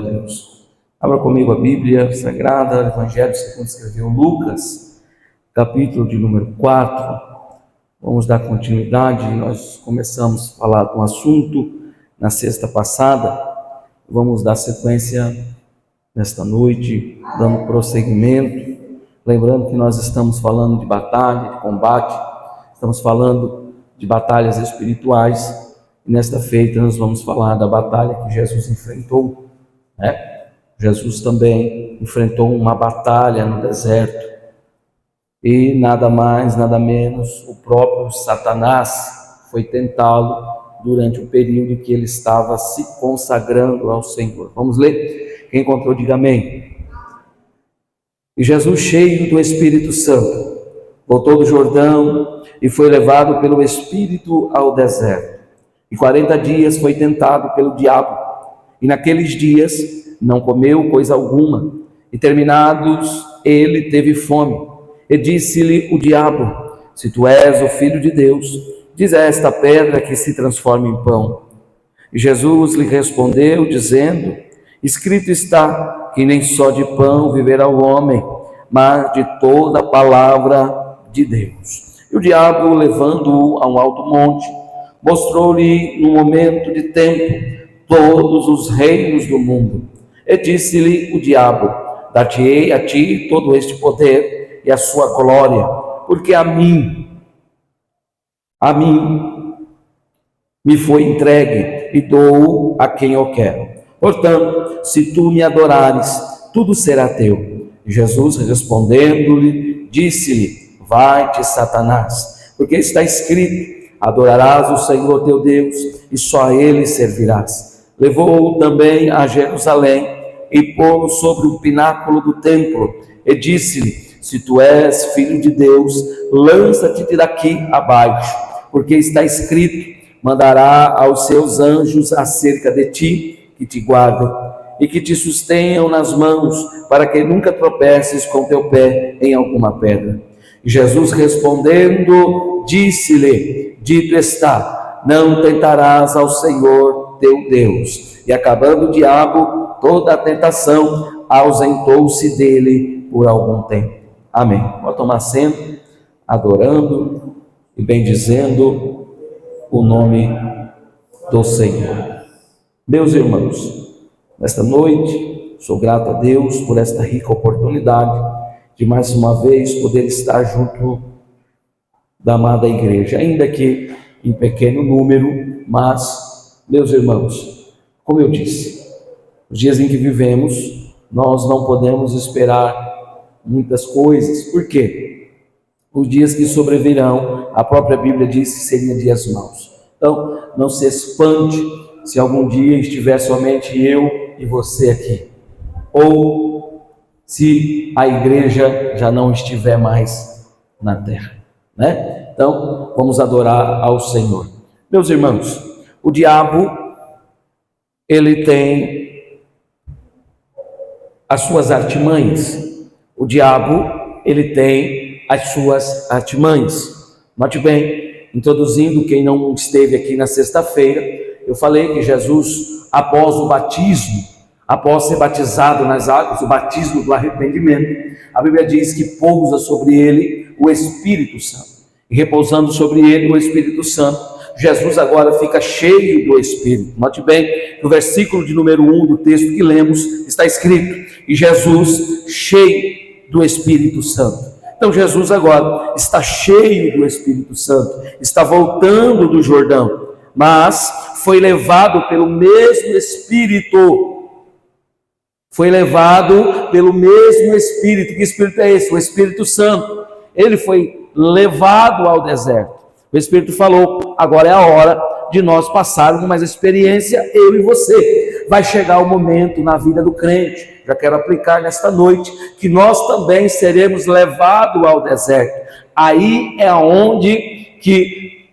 Deus. Abra comigo a Bíblia Sagrada, Evangelho segundo escreveu Lucas, capítulo de número 4. Vamos dar continuidade. Nós começamos a falar de um assunto na sexta passada. Vamos dar sequência nesta noite, dando prosseguimento. Lembrando que nós estamos falando de batalha, de combate, estamos falando de batalhas espirituais. E nesta feita nós vamos falar da batalha que Jesus enfrentou. Jesus também enfrentou uma batalha no deserto, e nada mais, nada menos, o próprio Satanás foi tentá-lo durante o período em que ele estava se consagrando ao Senhor. Vamos ler? Quem encontrou, diga amém. E Jesus, cheio do Espírito Santo, voltou do Jordão e foi levado pelo Espírito ao deserto, e 40 dias foi tentado pelo diabo, e naqueles dias não comeu coisa alguma, e terminados ele teve fome. E disse-lhe o diabo: se tu és o Filho de Deus, diz a esta pedra que se transforme em pão. E Jesus lhe respondeu, dizendo: escrito está que nem só de pão viverá o homem, mas de toda a palavra de Deus. E o diabo, levando-o a um alto monte, mostrou-lhe num momento de tempo todos os reinos do mundo. E disse-lhe o diabo: dar-te-ei a ti todo este poder e a sua glória, porque a mim me foi entregue, e dou a quem eu quero. Portanto, se tu me adorares, tudo será teu. E Jesus, respondendo-lhe, disse-lhe: vai-te, Satanás, porque está escrito: adorarás o Senhor teu Deus, e só a ele servirás. Levou-o também a Jerusalém e pô-lo sobre o pináculo do templo, e disse-lhe: se tu és Filho de Deus, lança-te daqui abaixo, porque está escrito: mandará aos seus anjos acerca de ti, que te guardem, e que te sustenham nas mãos, para que nunca tropeces com teu pé em alguma pedra. E Jesus, respondendo, disse-lhe: dito está, não tentarás ao Senhor teu Deus. E acabando o diabo toda a tentação, ausentou-se dele por algum tempo. Amém. Vou tomar assento, adorando e bendizendo o nome do Senhor. Meus irmãos, nesta noite, sou grato a Deus por esta rica oportunidade de mais uma vez poder estar junto da amada igreja, ainda que em pequeno número, mas, meus irmãos, como eu disse, os dias em que vivemos, nós não podemos esperar muitas coisas. Por quê? Os dias que sobrevirão, a própria Bíblia diz que seriam dias maus. Então, não se espante se algum dia estiver somente eu e você aqui, ou se a igreja já não estiver mais na terra, Então, vamos adorar ao Senhor. Meus irmãos, o diabo, ele tem as suas artimanhas. O diabo, ele tem as suas artimanhas. Note bem, introduzindo quem não esteve aqui na sexta-feira, eu falei que Jesus, após o batismo, após ser batizado nas águas, o batismo do arrependimento, a Bíblia diz que pousa sobre ele o Espírito Santo. E repousando sobre ele o Espírito Santo, Jesus agora fica cheio do Espírito. Note bem, no versículo de número 1 do texto que lemos, está escrito: e Jesus cheio do Espírito Santo. Então Jesus agora está cheio do Espírito Santo, está voltando do Jordão, mas foi levado pelo mesmo Espírito. Foi levado pelo mesmo Espírito. Que Espírito é esse? O Espírito Santo. Ele foi levado ao deserto. O Espírito falou: agora é a hora de nós passarmos uma experiência, eu e você. Vai chegar o momento na vida do crente, já quero aplicar nesta noite, que nós também seremos levados ao deserto. Aí é onde que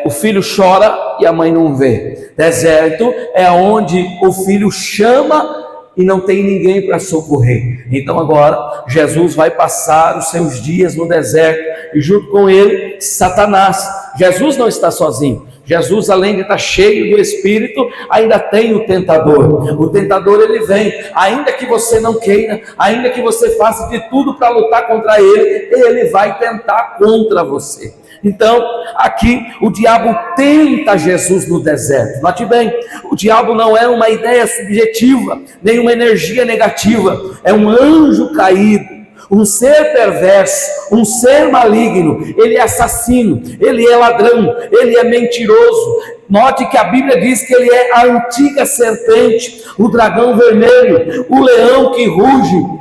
o filho chora e a mãe não vê. Deserto é onde o filho chama e não tem ninguém para socorrer. Então agora Jesus vai passar os seus dias no deserto, e junto com ele Satanás. Jesus não está sozinho. Jesus, além de estar cheio do Espírito, ainda tem o tentador. O tentador, ele vem, ainda que você não queira, ainda que você faça de tudo para lutar contra ele vai tentar contra você. Então, aqui o diabo tenta Jesus no deserto. Note bem, o diabo não é uma ideia subjetiva, nem uma energia negativa, é um anjo caído, um ser perverso, um ser maligno. Ele é assassino, ele é ladrão, ele é mentiroso. Note que a Bíblia diz que ele é a antiga serpente, o dragão vermelho, o leão que ruge,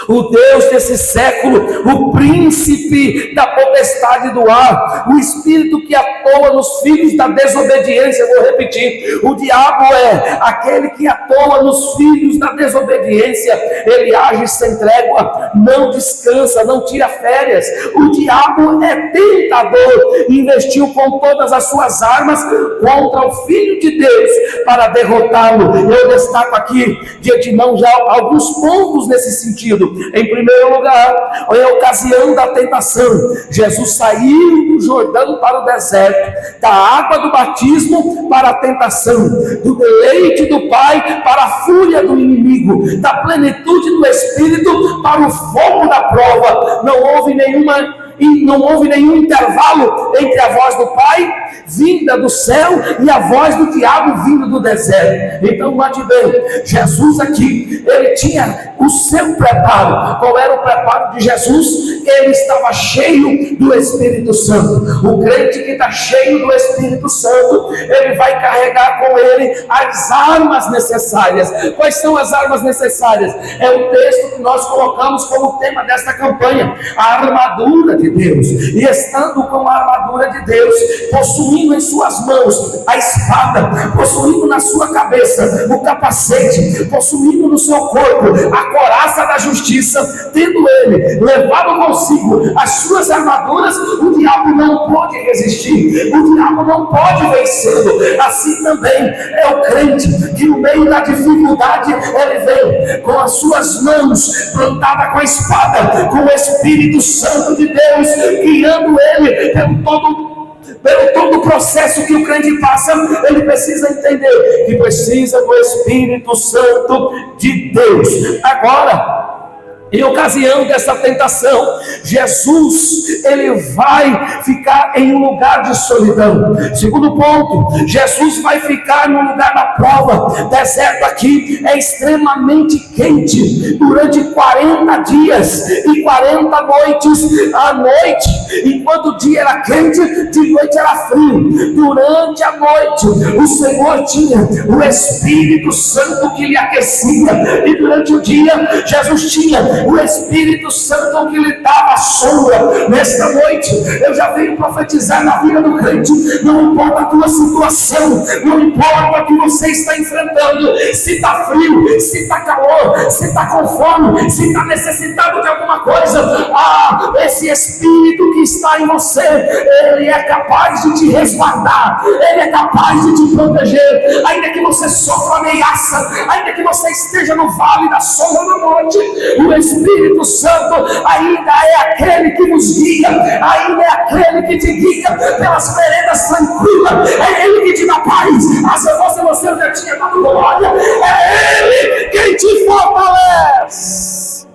o Deus desse século, o príncipe da potestade do ar, o espírito que atua nos filhos da desobediência. Eu vou repetir: o diabo é aquele que atua nos filhos da desobediência. Ele age sem trégua, não descansa, não tira férias. O diabo é tentador, investiu com todas as suas armas contra o Filho de Deus para derrotá-lo. Eu destaco aqui de antemão já alguns pontos nesse sentido. Em primeiro lugar, é a ocasião da tentação. Jesus saiu do Jordão para o deserto, da água do batismo para a tentação, do deleite do Pai para a fúria do inimigo, da plenitude do Espírito para o fogo da prova. Não houve nenhum intervalo entre a voz do Pai vinda do céu e a voz do diabo vindo do deserto. Então, note bem, Jesus aqui, ele tinha o seu preparo. Qual era o preparo de Jesus? Ele estava cheio do Espírito Santo. O crente que está cheio do Espírito Santo, ele vai carregar com ele as armas necessárias. Quais são as armas necessárias? É o texto que nós colocamos como tema desta campanha: a armadura de Deus. E estando com a armadura de Deus, possuindo em suas mãos a espada, possuindo na sua cabeça o capacete, possuindo no seu corpo a coraça da justiça, tendo ele levado consigo as suas armaduras, o diabo não pode resistir, o diabo não pode vencê-lo. Assim também é o crente que no meio da dificuldade ele vem com as suas mãos plantada com a espada, com o Espírito Santo de Deus guiando ele pelo todo o processo que o crente passa. Ele precisa entender que precisa do Espírito Santo de Deus. Agora, em ocasião dessa tentação, Jesus, ele vai ficar em um lugar de solidão. Segundo ponto, Jesus vai ficar no lugar da prova. Deserto aqui é extremamente quente, durante 40 dias e 40 noites. À noite, enquanto o dia era quente, de noite era frio. Durante a noite, o Senhor tinha o Espírito Santo que lhe aquecia, e durante o dia, Jesus tinha o Espírito Santo que lhe dava sombra. Nesta noite, eu já venho profetizar na vida do crente: não importa a tua situação, não importa o que você está enfrentando, se está frio, se está calor, se está com fome, se está necessitado de alguma coisa, esse Espírito que está em você, ele é capaz de te resguardar, ele é capaz de te proteger. Ainda que você sofra ameaça, ainda que você esteja no vale da sombra da morte, o Espírito Santo ainda é aquele que nos guia, ainda é aquele que te guia pelas veredas tranquilas, é ele que te dá paz. Se você já tinha dado glória, é ele quem te fortalece.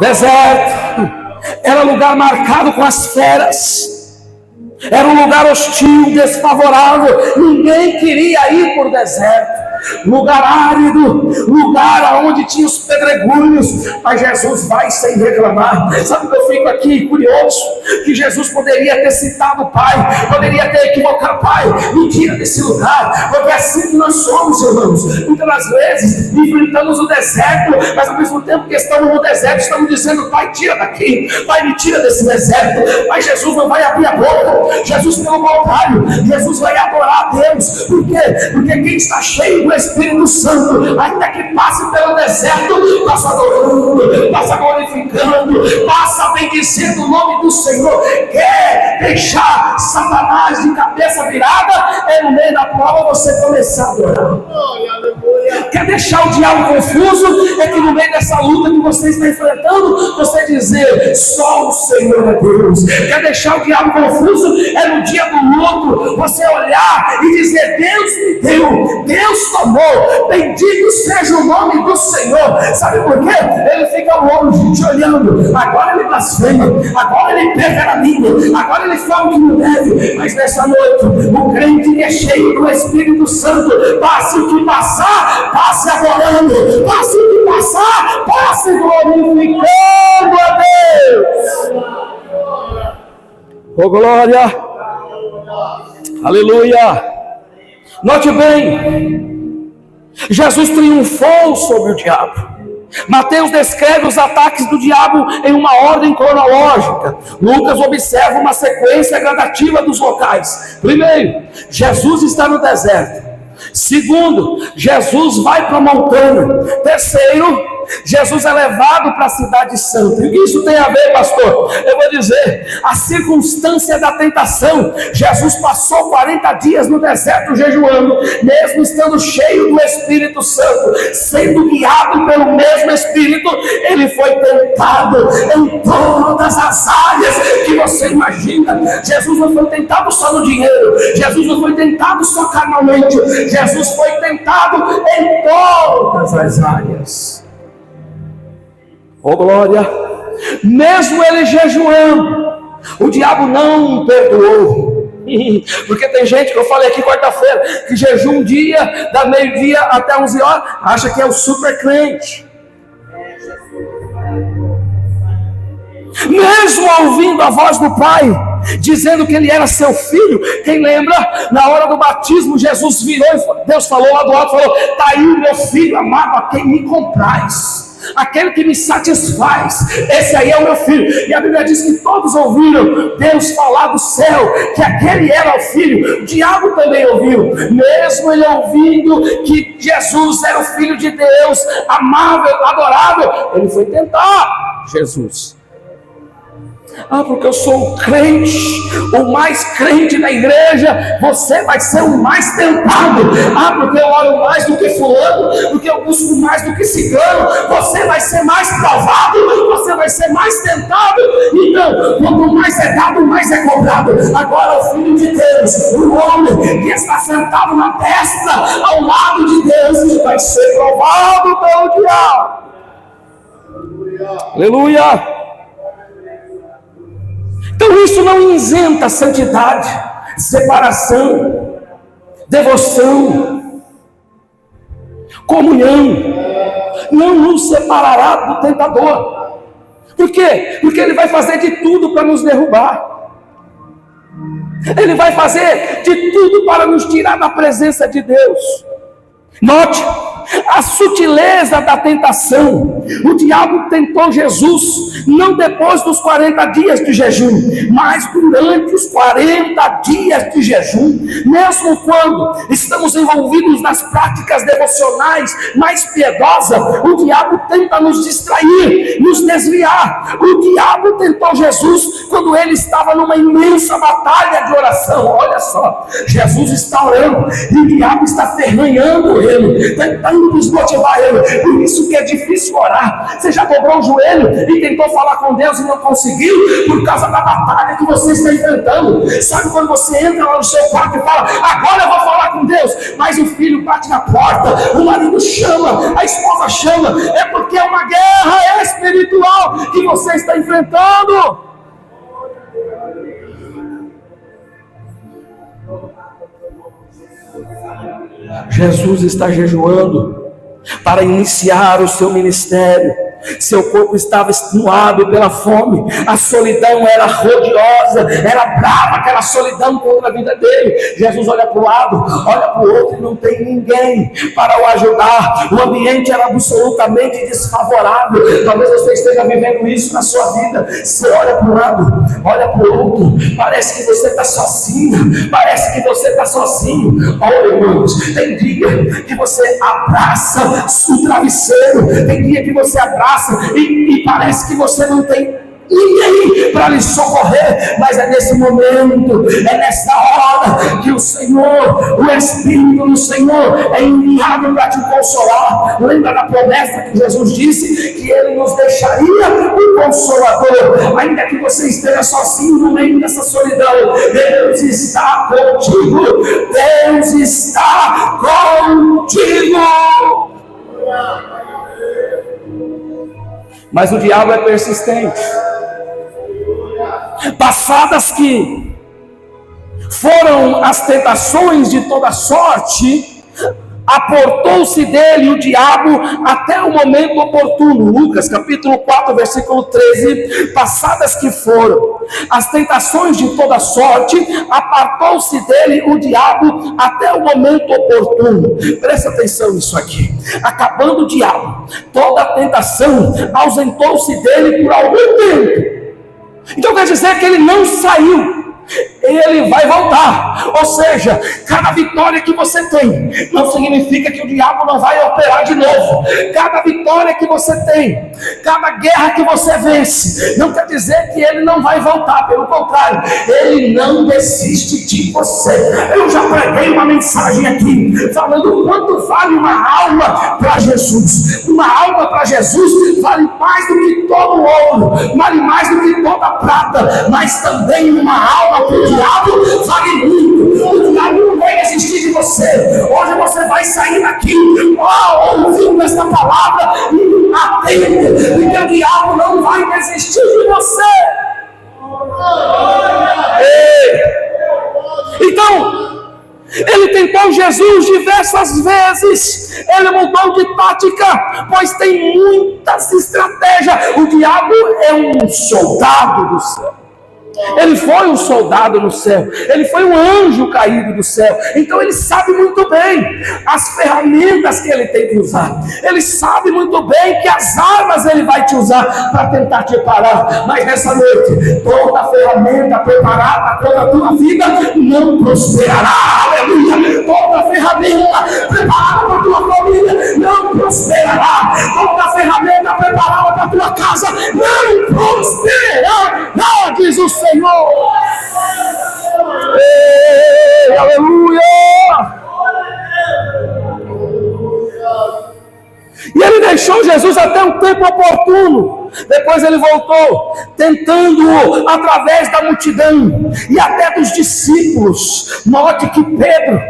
Deserto era lugar marcado com as feras, era um lugar hostil, desfavorável. Ninguém queria ir por deserto. Lugar árido, lugar onde tinha os pedregulhos, mas Jesus vai sem reclamar. Sabe que eu fico aqui curioso? Que Jesus poderia ter citado o Pai, poderia ter equivocado: Pai, me tira desse lugar, porque é assim que nós somos, irmãos. Muitas das vezes enfrentamos o deserto, mas ao mesmo tempo que estamos no deserto, estamos dizendo: Pai, tira daqui, Pai, me tira desse deserto. Mas Jesus não vai abrir a boca. Jesus, pelo contrário, Jesus vai adorar a Deus. Por quê? Porque quem está cheio do Espírito Santo, ainda que passe pelo deserto, passa adorando, passa glorificando, passa bendizendo o nome do Senhor. Quer deixar Satanás de cabeça virada? É no meio da prova você começar a adorar. Quer deixar o diabo confuso? É que no meio dessa luta que você está enfrentando, você dizer: só o Senhor é Deus. Quer deixar o diabo confuso? É no dia do luto você olhar e dizer: Deus me deu, Deus tomou, bendito seja o nome do Senhor. Sabe por quê? Ele fica longe te olhando. Agora ele blasfema, agora ele pega na língua, agora ele fala o que não deve. Mas nessa noite, o crente que é cheio do Espírito Santo, passe o que passar, passe adorando, passe o que passar, passe glorificando a Deus. Oh glória, aleluia. Note bem, Jesus triunfou sobre o diabo. Mateus descreve os ataques do diabo em uma ordem cronológica. Lucas observa uma sequência gradativa dos locais. Primeiro, Jesus está no deserto. Segundo, Jesus vai para a montanha. Terceiro, Jesus é levado para a cidade santa. E o que isso tem a ver, pastor? Eu vou dizer, a circunstância da tentação. Jesus passou 40 dias no deserto jejuando, mesmo estando cheio do Espírito Santo, sendo guiado pelo mesmo Espírito. Ele foi tentado em todas as áreas que você imagina. Jesus não foi tentado só no dinheiro, Jesus não foi tentado só carnalmente, Jesus foi tentado em todas as áreas. Oh glória! Mesmo ele jejuando, o diabo não perdoou. Porque tem gente que eu falei aqui quarta-feira, que jejum um dia, da meio-dia até 11 horas, acha que é o super crente. Mesmo ouvindo a voz do Pai, dizendo que ele era seu filho. Quem lembra, na hora do batismo, Jesus virou e Deus falou lá do alto, falou: está aí o meu filho amado, a quem me comprais, aquele que me satisfaz, esse aí é o meu filho. E a Bíblia diz que todos ouviram Deus falar do céu, que aquele era o filho. O diabo também ouviu, mesmo ele ouvindo que Jesus era o filho de Deus, amável, adorável, ele foi tentar Jesus. Porque eu sou o crente, o mais crente da igreja, você vai ser o mais tentado. Porque eu oro mais do que fulano, porque eu busco mais do que cigano, você vai ser mais provado, você vai ser mais tentado. Então, quanto mais é dado, mais é cobrado. Agora o Filho de Deus, o homem que está sentado na destra, ao lado de Deus, vai ser provado pelo diabo. Aleluia! Então isso não isenta santidade, separação, devoção, comunhão. Não nos separará do tentador. Por quê? Porque ele vai fazer de tudo para nos derrubar. Ele vai fazer de tudo para nos tirar da presença de Deus. Note a sutileza da tentação. O diabo tentou Jesus não depois dos 40 dias de jejum, mas durante os 40 dias de jejum. Mesmo quando estamos envolvidos nas práticas devocionais mais piedosas, o diabo tenta nos distrair, nos desviar. O diabo tentou Jesus quando ele estava numa imensa batalha de oração. Olha só, Jesus está orando e o diabo está ferranhando ele, tentando desmotivar ele. Por isso que é difícil orar. Você já dobrou o joelho e tentou falar com Deus e não conseguiu, por causa da batalha que você está enfrentando. Sabe quando você entra lá no seu quarto e fala: agora eu vou falar com Deus, mas o filho bate na porta, o marido chama, a esposa chama? É porque é uma guerra espiritual que você está enfrentando. Jesus está jejuando para iniciar o seu ministério. Seu corpo estava extenuado pela fome, a solidão era rodiosa, era brava aquela solidão contra a vida dele. Jesus olha para o lado, olha para o outro e não tem ninguém para o ajudar. O ambiente era absolutamente desfavorável. Talvez você esteja vivendo isso na sua vida. Você olha para o lado, olha para o outro, parece que você está sozinho, parece que você está sozinho. Olha, irmãos, tem dia que você abraça o travesseiro, tem dia que você abraça e parece que você não tem ninguém para lhe socorrer, mas é nesse momento, é nessa hora que o Senhor, o Espírito do Senhor é enviado para te consolar. Lembra da promessa que Jesus disse, que Ele nos deixaria um Consolador, ainda que você esteja sozinho no meio dessa solidão. Deus está contigo, Deus está contigo. Mas o diabo é persistente. Passadas que foram as tentações de toda sorte, aportou-se dele o diabo até o momento oportuno. Lucas capítulo 4, versículo 13. Passadas que foram as tentações de toda sorte, apartou-se dele o diabo até o momento oportuno. Presta atenção nisso aqui. Acabando o diabo, toda a tentação ausentou-se dele por algum tempo. Então quer dizer que ele não saiu, ele vai voltar. Ou seja, cada vitória que você tem não significa que o diabo não vai operar de novo. Cada vitória que você tem, cada guerra que você vence, não quer dizer que ele não vai voltar. Pelo contrário, ele não desiste de você. Eu já preguei uma mensagem aqui falando o quanto vale uma alma para Jesus. Uma alma para Jesus vale mais do que todo ouro, vale mais do que toda prata, mas também uma alma para o diabo vale muito. O diabo não vai desistir de você. Hoje você vai sair daqui ouvindo esta palavra e atento, porque o diabo não vai desistir de você. Então, ele tentou Jesus diversas vezes, ele mudou de tática, pois tem muitas estratégias. O diabo é um soldado do céu. Ele foi um soldado no céu, ele foi um anjo caído do céu. Então ele sabe muito bem as ferramentas que ele tem que usar. Ele sabe muito bem que as armas ele vai te usar para tentar te parar. Mas nessa noite, toda ferramenta preparada para a tua vida não prosperará. Aleluia! Toda ferramenta preparada para a tua família não prosperará. Toda ferramenta preparada para a tua casa não prosperará, diz o Senhor. Ei, aleluia! E ele deixou Jesus até um tempo oportuno. Depois ele voltou, tentando através da multidão e até dos discípulos. Note que Pedro,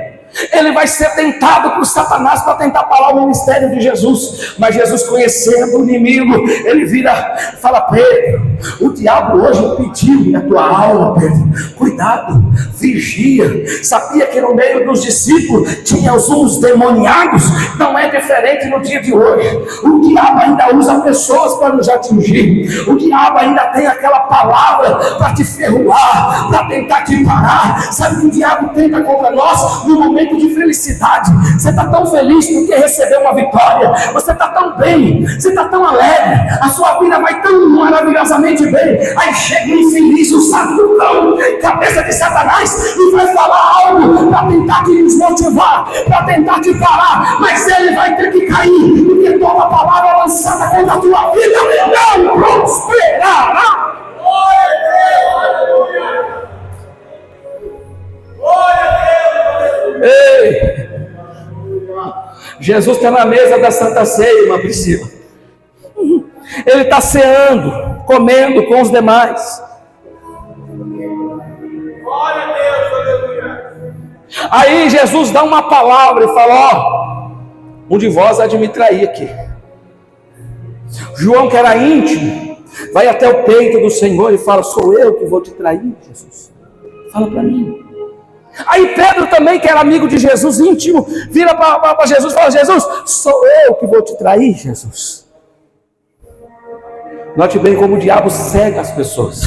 ele vai ser tentado por Satanás para tentar parar o ministério de Jesus. Mas Jesus, conhecendo o inimigo, ele vira e fala: Pedro, o diabo hoje pediu a tua alma, Pedro. Cuidado, vigia. Sabia que no meio dos discípulos tinha uns demoniados? Não é diferente no dia de hoje. O diabo ainda usa pessoas para nos atingir. O diabo ainda tem aquela palavra para te ferroar, para tentar te parar. Sabe que o diabo tenta contra nós no momento de felicidade. Você está tão feliz porque recebeu uma vitória, você está tão bem, você está tão alegre, a sua vida vai tão maravilhosamente bem. Aí chega um infeliz, o saducão, cabeça de Satanás, e vai falar algo para tentar te desmotivar, para tentar te parar, mas ele vai ter que cair, porque toda palavra lançada contra a tua vida não prosperará. Ei, Jesus está na mesa da Santa Ceia, irmã Priscila. Ele está ceando, comendo com os demais. Aí Jesus dá uma palavra e fala: um de vós há de me trair aqui. João, que era íntimo, vai até o peito do Senhor e fala: sou eu que vou te trair, Jesus. Fala para mim. Aí Pedro também, que era amigo de Jesus, íntimo, vira para Jesus e fala: Jesus, sou eu que vou te trair, Jesus. Note bem como o diabo cega as pessoas.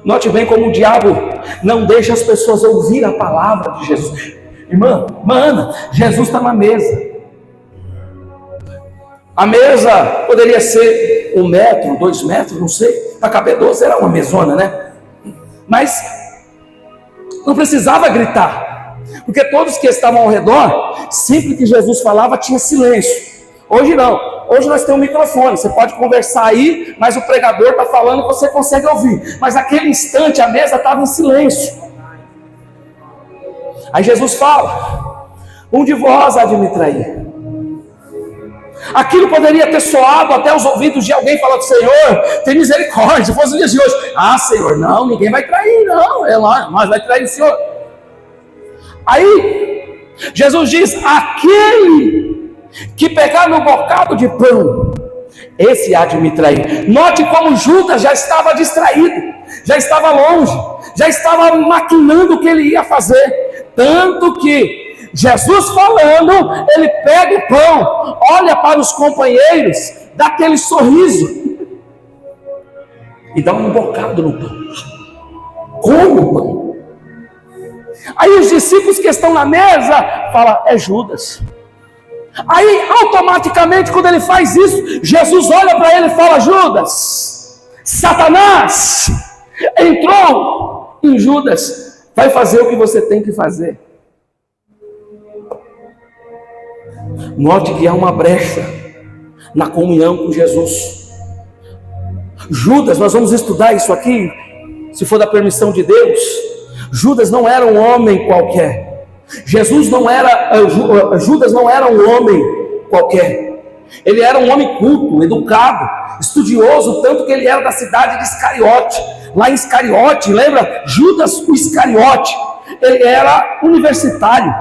Note bem como o diabo não deixa as pessoas ouvir a palavra de Jesus. Irmã, Ana, Jesus está na mesa. A mesa poderia ser 1 metro, 2 metros, não sei. Para caber 12 era uma mesona, né? Mas não precisava gritar, porque todos que estavam ao redor, sempre que Jesus falava, tinha silêncio. Hoje não. Hoje nós temos um microfone, você pode conversar aí, mas o pregador está falando e você consegue ouvir. Mas naquele instante a mesa estava em silêncio. Aí Jesus fala: um de vós há de me trair. Aquilo poderia ter soado até os ouvidos de alguém falando: Senhor, tem misericórdia. Se fosse os dias de hoje: ah, Senhor, não, ninguém vai trair, não. Nós vai trair o Senhor. Aí Jesus diz: aquele que pegar no bocado de pão, esse há de me trair. Note como Judas já estava distraído, já estava longe, já estava maquinando o que ele ia fazer. Tanto que Jesus falando, ele pega o pão, olha para os companheiros, dá aquele sorriso e dá um bocado no pão. Come o pão. Aí os discípulos que estão na mesa falam: é Judas. Aí automaticamente quando ele faz isso, Jesus olha para ele e fala: Judas, Satanás entrou em Judas, vai fazer o que você tem que fazer. Note que há uma brecha na comunhão com Jesus. Judas, nós vamos estudar isso aqui, se for da permissão de Deus. Judas não era um homem qualquer. Judas não era um homem qualquer. Ele era um homem culto, educado, estudioso, tanto que ele era da cidade de Iscariote. Lá em Iscariote, lembra? Judas o Iscariote, ele era universitário,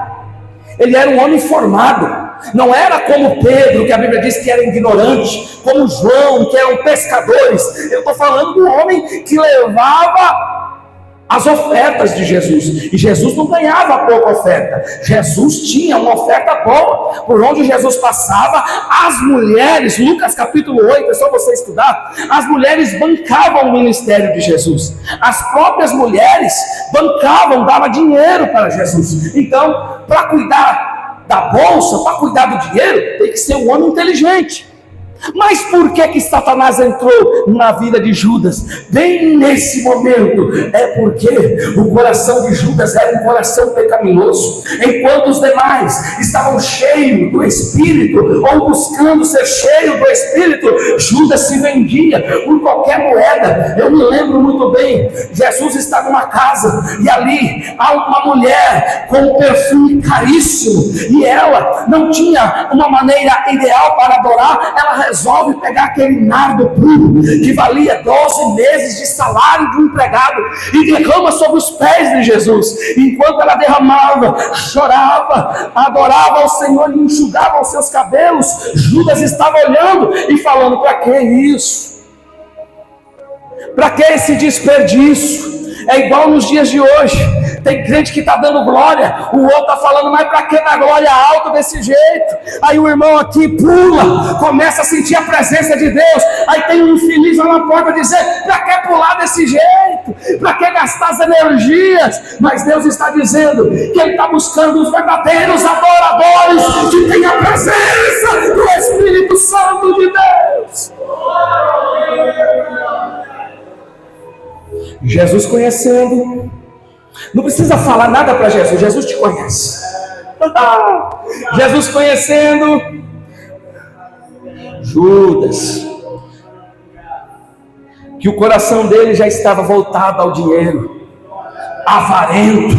ele era um homem formado. Não era como Pedro, que a Bíblia diz que era ignorante, como João, que eram pescadores. Eu estou falando do homem que levava as ofertas de Jesus, e Jesus não ganhava pouca oferta. Jesus tinha uma oferta boa. Por onde Jesus passava, as mulheres, Lucas capítulo 8, é só você estudar, as mulheres bancavam o ministério de Jesus. As próprias mulheres bancavam, davam dinheiro para Jesus. Então, para cuidar da bolsa, para cuidar do dinheiro, tem que ser um homem inteligente. Mas por que Satanás entrou na vida de Judas? Bem nesse momento, é porque o coração de Judas era um coração pecaminoso. Enquanto os demais estavam cheios do Espírito, ou buscando ser cheio do Espírito, Judas se vendia por qualquer moeda. Eu me lembro muito bem, Jesus está numa casa, e ali há uma mulher com um perfume caríssimo, e ela não tinha uma maneira ideal para adorar. Ela resolve pegar aquele nardo puro, que valia 12 meses de salário de um empregado, e derrama sobre os pés de Jesus. Enquanto ela derramava, chorava, adorava ao Senhor e enxugava os seus cabelos, Judas estava olhando e falando: para que isso? Para que esse desperdício? É igual nos dias de hoje. Tem crente que está dando glória, o outro está falando: mas para que dar glória alta desse jeito? Aí o irmão aqui pula, começa a sentir a presença de Deus. Aí tem um infeliz lá na porta dizer: para que pular desse jeito? Para que gastar as energias? Mas Deus está dizendo que Ele está buscando os verdadeiros adoradores que têm a presença do Espírito Santo de Deus. Jesus conhecendo, não precisa falar nada para Jesus, Jesus te conhece. Jesus conhecendo Judas, que o coração dele já estava voltado ao dinheiro, avarento.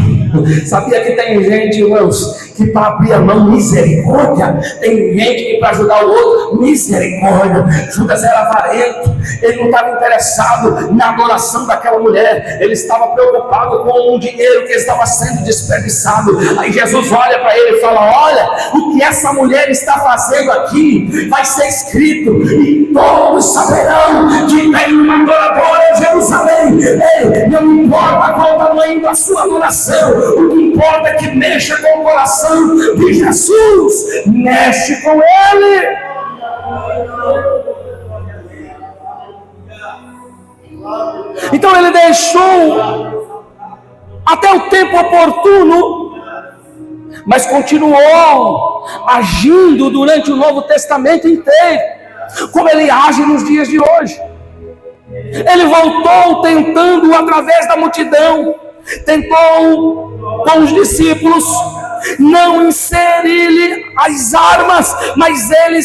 Sabia que tem gente, irmãos, que para abrir a mão, misericórdia. Tem gente que para ajudar o outro, misericórdia. Judas era avarento, ele não estava interessado na adoração daquela mulher, ele estava preocupado com o dinheiro que estava sendo desperdiçado. Aí Jesus olha para ele e fala: olha, o que essa mulher está fazendo aqui vai ser escrito, e todos saberão que tem uma adoradora em Jerusalém. Ei, não importa qual o tamanho da sua adoração, o que importa é que mexa com o coração de Jesus, mexe com ele. Então ele deixou até o tempo oportuno, mas continuou agindo durante o Novo Testamento inteiro, como ele age nos dias de hoje. Ele voltou tentando, através da multidão, tentou com os discípulos não inserir-lhe as armas, mas ele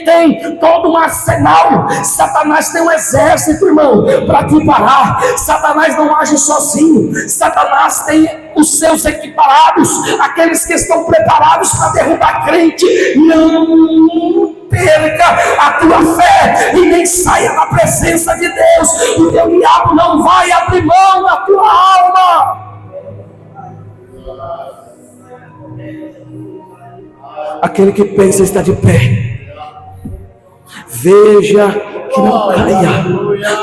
tem todo um arsenal. Satanás tem um exército, irmão, para te parar. Satanás não age sozinho. Satanás tem os seus equiparados, aqueles que estão preparados para derrubar crente. Não perca a tua fé e nem saia da presença de Deus, porque o diabo não vai abrir mão da tua alma. Aquele que pensa está de pé, veja que não caia.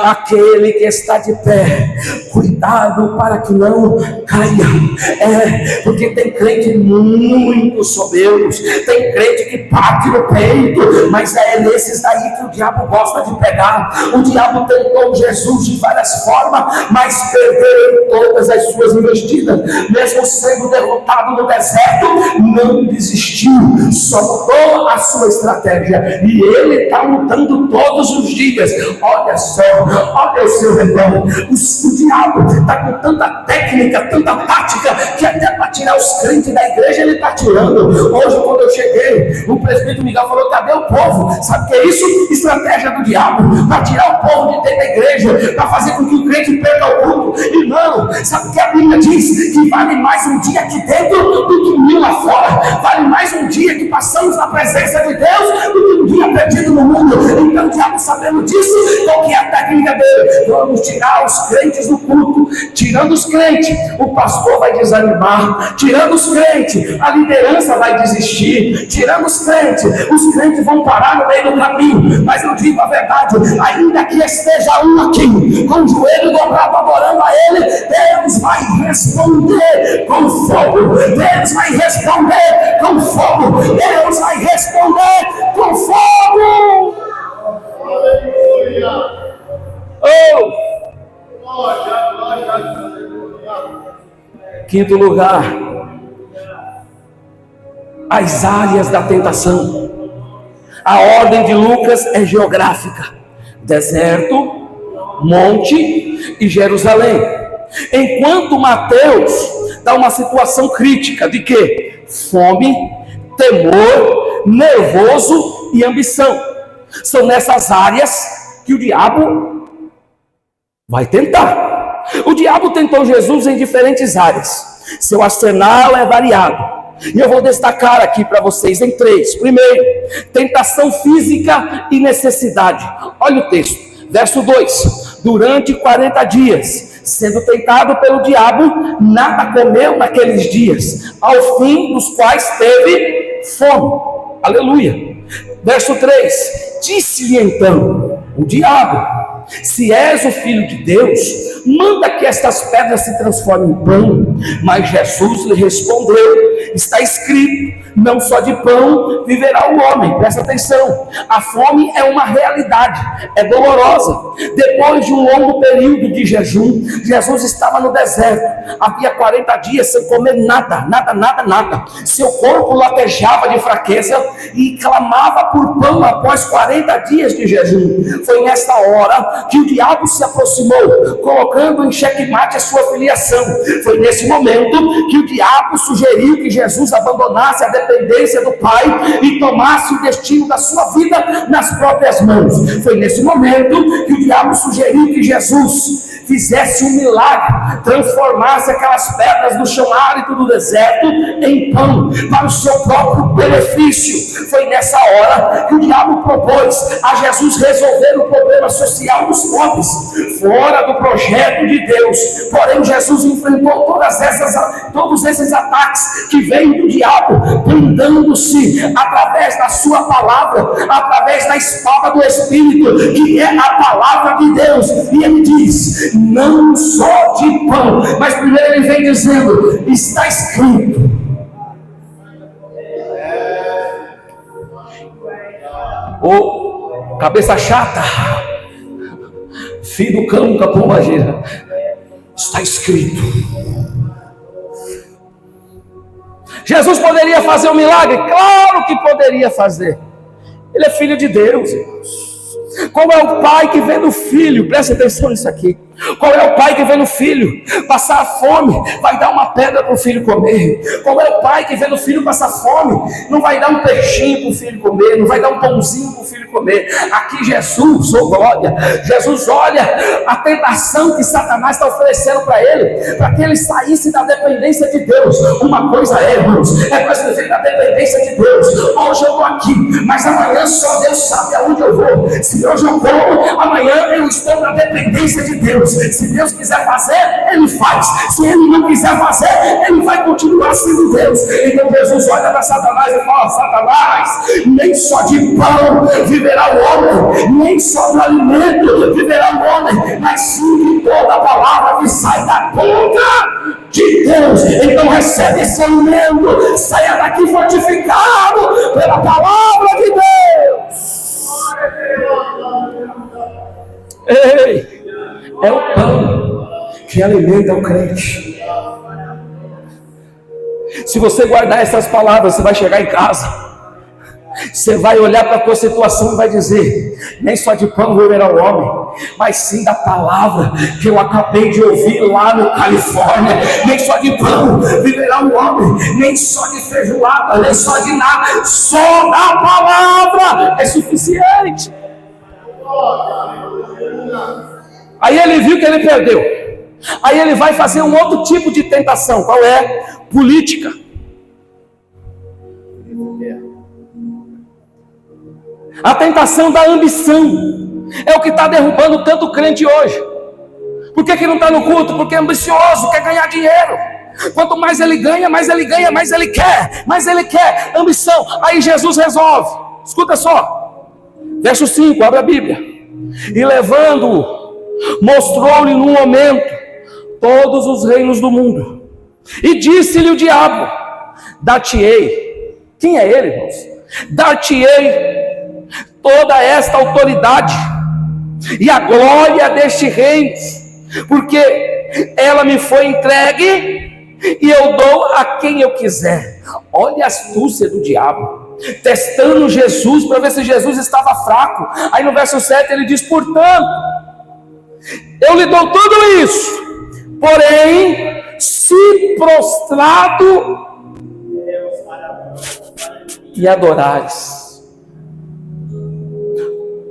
Aquele que está de pé, cuidado para que não caia. Porque tem crente muito soberbos, tem crente que bate no peito, mas é nesses daí que o diabo gosta de pegar. O diabo tentou Jesus de várias formas, mas perdeu em todas as suas investidas. Mesmo sendo derrotado no deserto, não desistiu, só mudou a sua estratégia, e ele está lutando todos os dias. Olha só, olha o seu redor. O diabo está com tanta técnica, tanta tática, que até para tirar os crentes da igreja ele está tirando. Hoje, quando eu cheguei, o presbítero Miguel falou: cadê o povo? Sabe o que é isso? Estratégia do diabo para tirar o povo de dentro da igreja, para fazer com que o crente perca o culto. Irmão, sabe o que a Bíblia diz? Que vale mais um dia aqui dentro do que 1000 lá fora. Vale mais um dia que passamos na presença de Deus do que um dia perdido no mundo. Então o diabo, sabendo disso, qual que é a técnica dele? Vamos tirar os crentes do culto. Tirando os crentes, o pastor vai desanimar. Tirando os crentes, a liderança vai desistir. Tirando os crentes vão parar no meio do caminho. Mas eu digo a verdade, ainda que esteja um aqui com o joelho dobrado adorando a ele, Deus vai responder com fogo. Deus vai responder com fogo. Deus vai responder com fogo. Oh! Quinto lugar, as áreas da tentação. A ordem de Lucas é geográfica: deserto, monte e Jerusalém. Enquanto Mateus dá uma situação crítica de quê? Fome, temor, nervoso e ambição. São nessas áreas que o diabo vai tentar. O diabo tentou Jesus em diferentes áreas. Seu arsenal é variado, e eu vou destacar aqui para vocês em 3. Primeiro, tentação física e necessidade. Olha o texto, verso 2: durante 40 dias, sendo tentado pelo diabo, nada comeu naqueles dias, ao fim dos quais teve fome. Aleluia. Verso 3: disse-lhe então o diabo: se és o Filho de Deus, manda que estas pedras se transformem em pão. Mas Jesus lhe respondeu: está escrito, não só de pão viverá o homem. Presta atenção, a fome é uma realidade, é dolorosa. Depois de um longo período de jejum, Jesus estava no deserto, havia 40 dias sem comer nada. Seu corpo latejava de fraqueza e clamava por pão após 40 dias de jejum. Foi nesta hora que o diabo se aproximou, colocando em xeque-mate a sua filiação. Foi nesse momento que o diabo sugeriu que Jesus abandonasse a dependência do Pai e tomasse o destino da sua vida nas próprias mãos. Foi nesse momento que o diabo sugeriu que Jesus fizesse um milagre, transformasse aquelas pedras do chão árido do deserto em pão, para o seu próprio benefício. Foi nessa hora que o diabo propôs a Jesus resolver o problema social dos pobres, fora do projeto de Deus. Porém, Jesus enfrentou todos esses ataques que vêm do diabo, blindando-se através da sua palavra, através da espada do Espírito, que é a palavra de Deus. E ele diz: não só de pão, mas primeiro ele vem dizendo: está escrito. Ô, cabeça chata, filho do cão, capô magia, está escrito. Jesus poderia fazer um milagre? Claro que poderia fazer. Ele é filho de Deus, irmãos. Como é o pai que vê no filho? Presta atenção nisso aqui. Qual é o pai que vê no filho passar fome, vai dar uma pedra para o filho comer? Qual é o pai que vê no filho passar fome, não vai dar um peixinho para o filho comer, não vai dar um pãozinho para o filho comer? Aqui Jesus, oh glória, Jesus olha a tentação que Satanás está oferecendo para ele, para que ele saísse da dependência de Deus. Uma coisa é, irmãos, é para viver da dependência de Deus. Hoje eu estou aqui, mas amanhã só Deus sabe aonde eu vou. Se hoje eu vou, amanhã eu estou na dependência de Deus. Se Deus quiser fazer, Ele faz. Se Ele não quiser fazer, Ele vai continuar sendo Deus. Então Jesus olha para Satanás e fala: Satanás, nem só de pão viverá o homem, nem só do alimento viverá o homem, mas sim de toda a palavra que sai da boca de Deus. Então recebe esse alimento, saia daqui fortificado pela palavra de Deus. Ei! É o pão que alimenta o crente. Se você guardar essas palavras, você vai chegar em casa, você vai olhar para a tua situação e vai dizer: nem só de pão viverá o homem, mas sim da palavra que eu acabei de ouvir lá no Califórnia. Nem só de pão viverá o homem, nem só de feijoada, nem só de nada, só da palavra é suficiente. Aí ele viu que ele perdeu. Aí ele vai fazer um outro tipo de tentação. Qual é? Política. A tentação da ambição é o que está derrubando tanto crente hoje. Por que não está no culto? Porque é ambicioso, quer ganhar dinheiro. Quanto mais ele ganha, mais ele ganha, mais ele quer. Mais ele quer, ambição. Aí Jesus resolve. Escuta só. Verso 5, abre a Bíblia. E levando-o, mostrou-lhe num momento todos os reinos do mundo, e disse-lhe o diabo: dar-te-ei. Quem é ele, irmãos? Dar-te-ei toda esta autoridade e a glória deste reino, porque ela me foi entregue e eu dou a quem eu quiser. Olha a astúcia do diabo, testando Jesus para ver se Jesus estava fraco. Aí no verso 7 ele diz: portanto, eu lhe dou tudo isso, porém, se prostrado e adorares,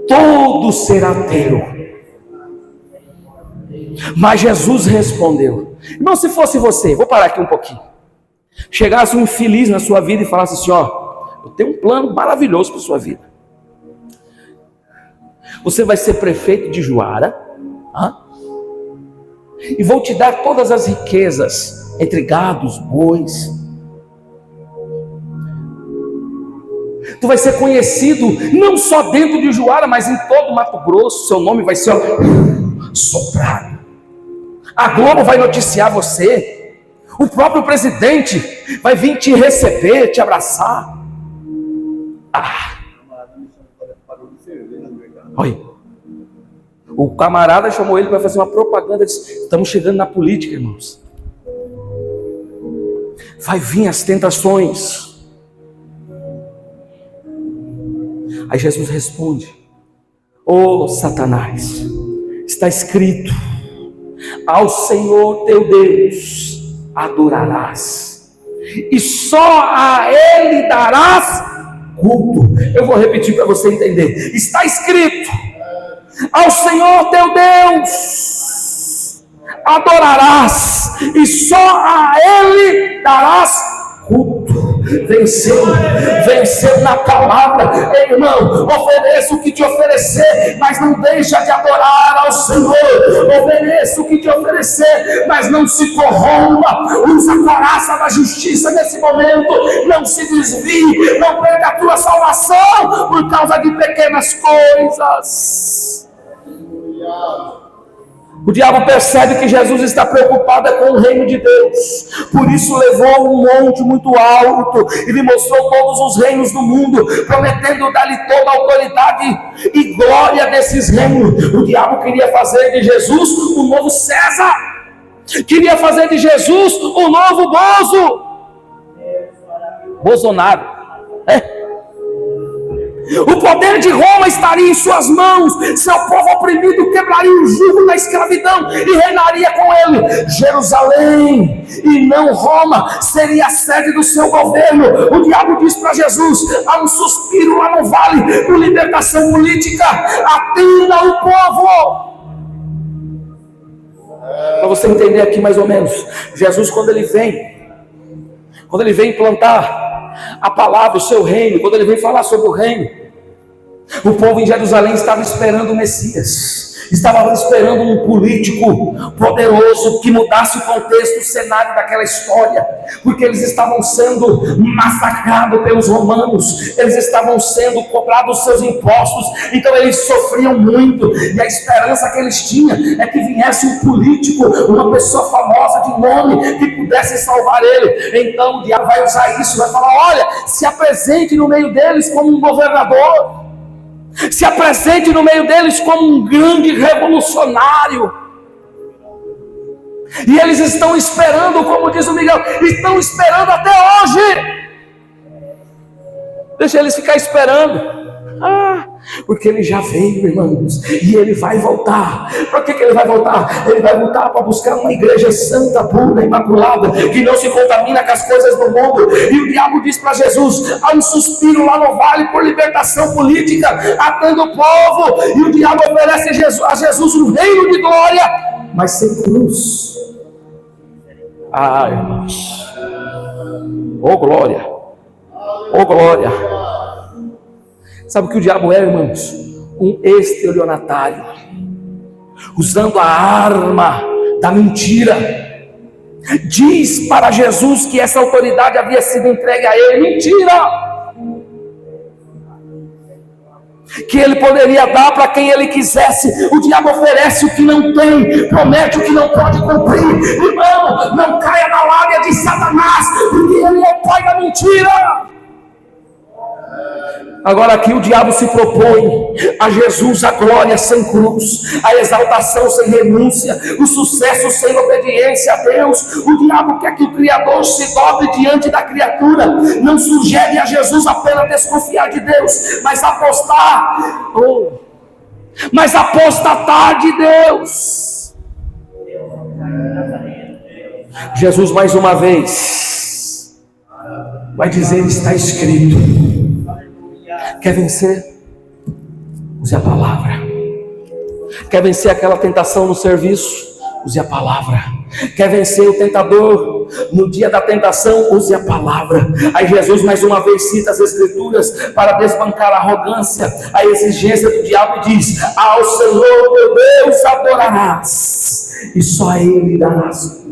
tudo será teu. Mas Jesus respondeu: irmão, se fosse você, vou parar aqui um pouquinho, chegasse um infeliz na sua vida e falasse assim: ó, eu tenho um plano maravilhoso para a sua vida. Você vai ser prefeito de Juara, e vou te dar todas as riquezas, entre gados, bois. Tu vai ser conhecido não só dentro de Juara, mas em todo Mato Grosso. Seu nome vai ser soprado. A Globo vai noticiar você. O próprio presidente vai vir te receber, te abraçar. Olha, o camarada chamou ele para fazer uma propaganda, disse: estamos chegando na política, irmãos. Vai vir as tentações. Aí Jesus responde: ô Satanás, está escrito: ao Senhor teu Deus adorarás, e só a Ele darás culto. Eu vou repetir para você entender. Está escrito: ao Senhor teu Deus adorarás, e só a Ele darás culto. Venceu na palavra. Ei, irmão, ofereça o que te oferecer, mas não deixa de adorar ao Senhor. Ofereça o que te oferecer, mas não se corrompa. Usa a coraça da justiça nesse momento. Não se desvie, não perca a tua salvação por causa de pequenas coisas. O diabo percebe que Jesus está preocupado com o reino de Deus, por isso levou um monte muito alto e lhe mostrou todos os reinos do mundo, prometendo dar-lhe toda a autoridade e glória desses reinos. O diabo queria fazer de Jesus o novo César, queria fazer de Jesus o novo Bolsonaro. O poder de Roma estaria em suas mãos. Seu povo oprimido quebraria o jugo da escravidão e reinaria com ele. Jerusalém, e não Roma, seria a sede do seu governo. O diabo diz para Jesus: há um suspiro lá no vale por libertação política. Atenda o povo. Para você entender aqui mais ou menos, Jesus, quando ele vem implantar a palavra, o seu reino, quando ele vem falar sobre o reino, o povo em Jerusalém estava esperando o Messias, estava esperando um político poderoso que mudasse o contexto, o cenário daquela história, porque eles estavam sendo massacrados pelos romanos, eles estavam sendo cobrados seus impostos, então eles sofriam muito, e a esperança que eles tinham é que viesse um político, uma pessoa famosa de nome, que pudesse salvar ele. Então o diabo vai usar isso, vai falar: olha, se apresente no meio deles como um governador, se apresente no meio deles como um grande revolucionário. E eles estão esperando, como diz o Miguel, estão esperando até hoje. Deixa eles ficar esperando. Porque ele já veio, irmãos, e ele vai voltar. Para que ele vai voltar? Ele vai voltar para buscar uma igreja santa, pura, imaculada, que não se contamina com as coisas do mundo. E o diabo diz para Jesus: há um suspiro lá no vale por libertação política, atando o povo. E o diabo oferece a Jesus um reino de glória, mas sem cruz. Irmãos, oh glória, oh glória. Sabe o que o diabo é, irmãos? Um estelionatário, usando a arma da mentira. Diz para Jesus que essa autoridade havia sido entregue a ele. Mentira! Que ele poderia dar para quem ele quisesse. O diabo oferece o que não tem, promete o que não pode cumprir. Irmão, não caia na lábia de Satanás, porque ele é o pai da mentira. Agora aqui o diabo se propõe a Jesus a glória sem cruz, a exaltação sem renúncia, o sucesso sem obediência a Deus. O diabo quer que o Criador se dobre diante da criatura. Não sugere a Jesus apenas desconfiar de Deus, mas apostatar de Deus. Jesus mais uma vez vai dizer: está escrito. Quer vencer? Use a palavra. Quer vencer aquela tentação no serviço? Use a palavra. Quer vencer o tentador no dia da tentação? Use a palavra. Aí Jesus mais uma vez cita as escrituras para desbancar a arrogância, a exigência do diabo, e diz: ao Senhor teu Deus adorarás, e só a Ele darás.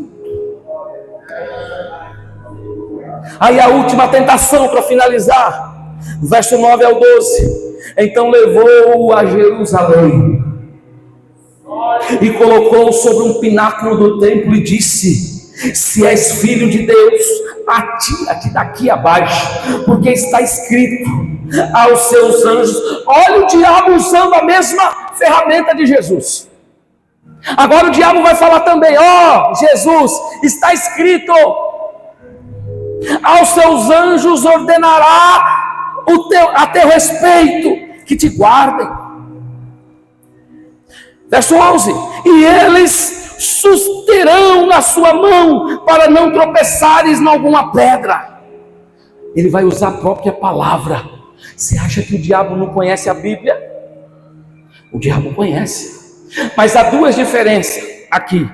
Aí a última tentação, para finalizar, verso 9 ao 12. Então levou-o a Jerusalém e colocou-o sobre um pináculo do templo e disse: se és filho de Deus, atira-te daqui abaixo, porque está escrito aos seus anjos. Olha o diabo usando a mesma ferramenta de Jesus. Agora o diabo vai falar também: Jesus, está escrito, aos seus anjos ordenará a teu respeito, que te guardem. Verso 11: e eles susterão na sua mão, para não tropeçares em alguma pedra. Ele vai usar a própria palavra. Você acha que o diabo não conhece a Bíblia? O diabo conhece, mas há duas diferenças aqui.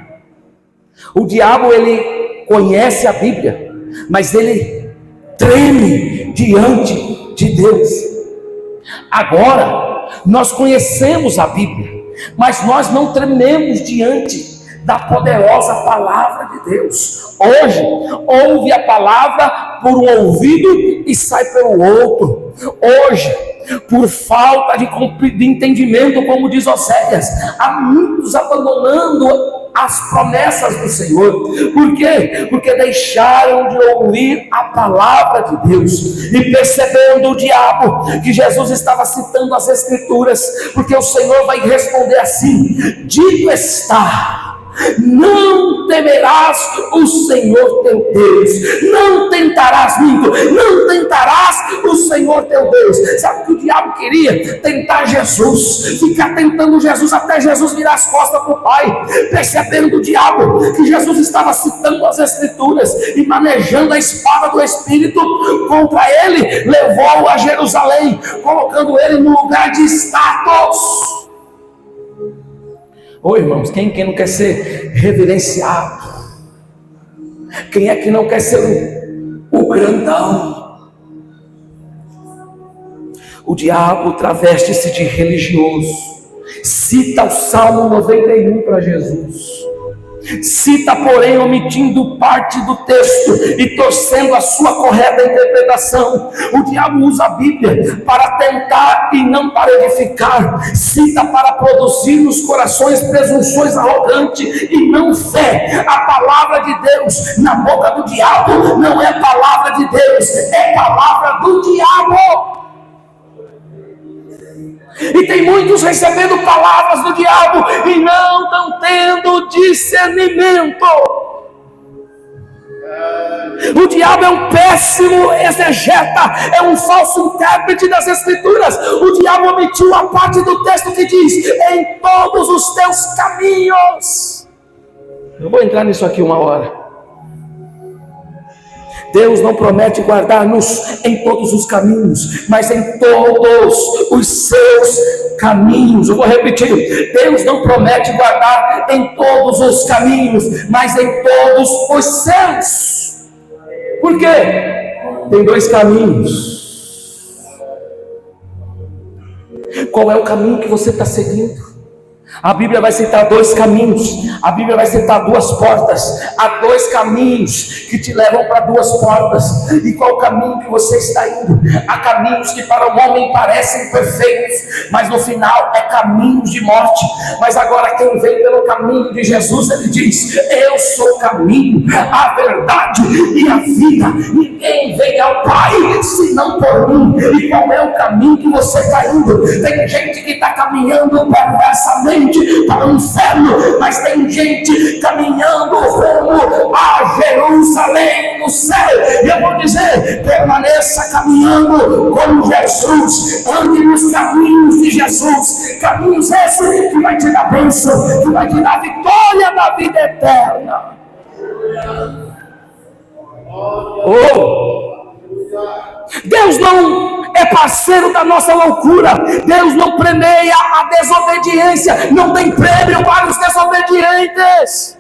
O diabo, ele conhece a Bíblia, mas ele treme diante de Deus. Agora, nós conhecemos a Bíblia, mas nós não trememos diante da poderosa palavra de Deus. Hoje, ouve a palavra por um ouvido e sai pelo outro. Hoje, por falta de entendimento, como diz Oséias, há muitos abandonando as promessas do Senhor. Por quê? Porque deixaram de ouvir a palavra de Deus. E percebendo o diabo que Jesus estava citando as escrituras, porque o Senhor vai responder assim: dito está, não temerás o Senhor teu Deus, não tentarás o Senhor teu Deus. Sabe o que o diabo queria? Tentar Jesus, ficar tentando Jesus até Jesus virar as costas para o Pai, percebendo o diabo que Jesus estava citando as Escrituras e manejando a espada do Espírito contra ele, levou-o a Jerusalém, colocando ele no lugar de status. Ô irmãos, quem não quer ser reverenciado? Quem é que não quer ser o grandão? O diabo traveste-se de religioso, cita o Salmo 91 para Jesus, cita, porém, omitindo parte do texto e torcendo a sua correta interpretação. O diabo usa a Bíblia para tentar e não para edificar, cita para produzir nos corações presunções arrogantes e não fé. A palavra de Deus na boca do diabo não é palavra de Deus, é palavra do diabo. E tem muitos recebendo palavras do diabo e não estão tendo discernimento. O diabo é um péssimo exegeta, é um falso intérprete das Escrituras. O diabo omitiu a parte do texto que diz: em todos os teus caminhos. Eu vou entrar nisso aqui uma hora. Deus não promete guardar-nos em todos os caminhos, mas em todos os seus caminhos. Eu vou repetir: Deus não promete guardar em todos os caminhos, mas em todos os seus. Por quê? Tem dois caminhos. Qual é o caminho que você está seguindo? A Bíblia vai citar dois caminhos, a Bíblia vai citar duas portas. Há dois caminhos que te levam para duas portas. E qual caminho que você está indo? Há caminhos que para o homem parecem perfeitos, mas no final é caminhos de morte. Mas agora quem vem pelo caminho de Jesus, ele diz: eu sou o caminho, a verdade e a vida. Ninguém vem ao Pai senão por mim. E qual é o caminho que você está indo? Tem gente que está caminhando perversamente para o inferno, mas tem gente caminhando rumo a Jerusalém no céu. E eu vou dizer: permaneça caminhando com Jesus, ande nos caminhos de Jesus, caminhos esses que vai te dar bênção, que vai te dar vitória da vida eterna. Deus não é parceiro da nossa loucura. Deus não premia a desobediência. Não tem prêmio para os desobedientes.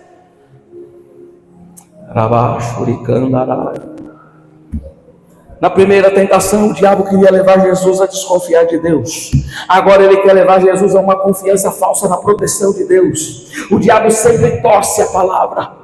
Na primeira tentação, o diabo queria levar Jesus a desconfiar de Deus. Agora ele quer levar Jesus a uma confiança falsa na proteção de Deus. O diabo sempre torce a palavra.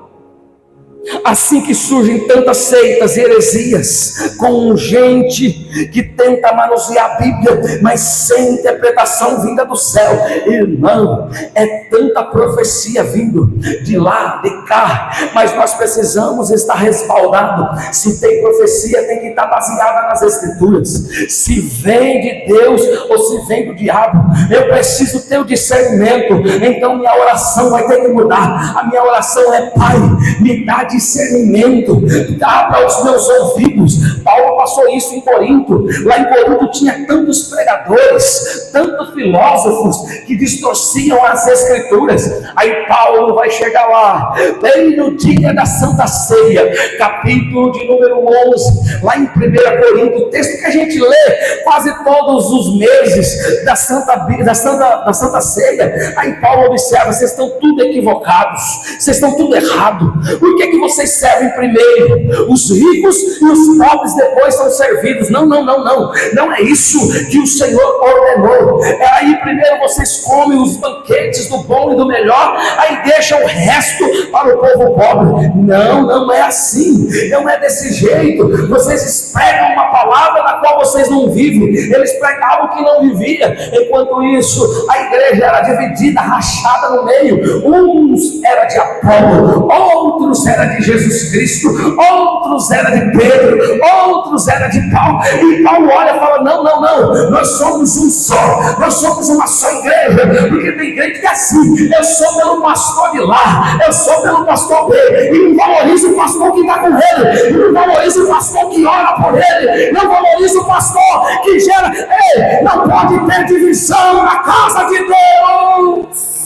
Assim que surgem tantas seitas e heresias, com gente que tenta manusear a Bíblia, mas sem interpretação vinda do céu. Irmão, é tanta profecia vindo de lá, de cá, mas nós precisamos estar respaldados. Se tem profecia, tem que estar baseada nas Escrituras. Se vem de Deus ou se vem do diabo, eu preciso ter o discernimento. Então minha oração vai ter que mudar. A minha oração é: Pai, me dá discernimento, dá para os meus ouvidos. Paulo passou isso em Corinto. Lá em Corinto tinha tantos pregadores, tantos filósofos que distorciam as Escrituras. Aí Paulo vai chegar lá, bem no dia da Santa Ceia, capítulo de número 11, lá em 1 Corinto, texto que a gente lê quase todos os meses da Santa Ceia. Aí Paulo observa: vocês estão tudo equivocados, vocês estão tudo errado. Por que vocês servem primeiro? Os ricos e os pobres depois são servidos. Não é isso que o Senhor ordenou. Aí primeiro vocês comem os banquetes do bom e do melhor, aí deixam o resto para o povo pobre. Não é assim, não é desse jeito. Vocês pregam uma palavra na qual vocês não vivem. Eles pregavam que não vivia. Enquanto isso, a igreja era dividida, rachada no meio. Uns era de Apolo, outros era de Jesus Cristo, outros era de Pedro, outros era de Paulo. E Paulo olha e fala: não, nós somos um só, nós somos uma só igreja, porque tem crente que é assim, eu sou pelo pastor de lá, eu sou pelo pastor B, e não valoriza o pastor que está com ele, e não valoriza o pastor que ora por ele, não valoriza o pastor que gera. Ei, não pode ter divisão na casa de Deus.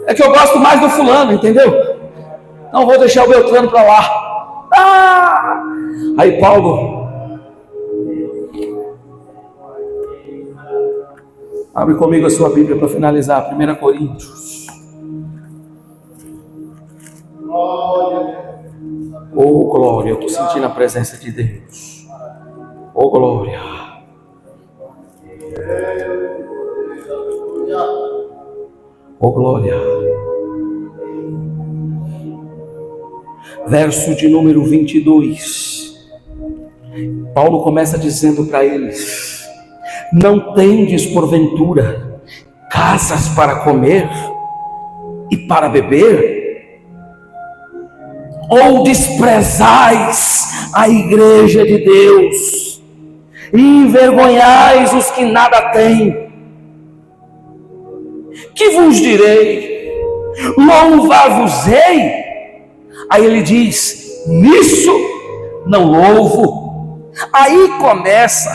É que eu gosto mais do fulano, entendeu? Não vou deixar o Beltrano para lá. Aí Paulo, abre comigo a sua Bíblia para finalizar, 1 Coríntios. Oh glória, eu estou sentindo a presença de Deus. Oh glória. Oh glória. Verso de número 22. Paulo começa dizendo para eles: não tendes porventura casas para comer e para beber? Ou desprezais a igreja de Deus e envergonhais os que nada têm? Que vos direi? Louvar-vos-ei? Aí ele diz: nisso não louvo. Aí começa,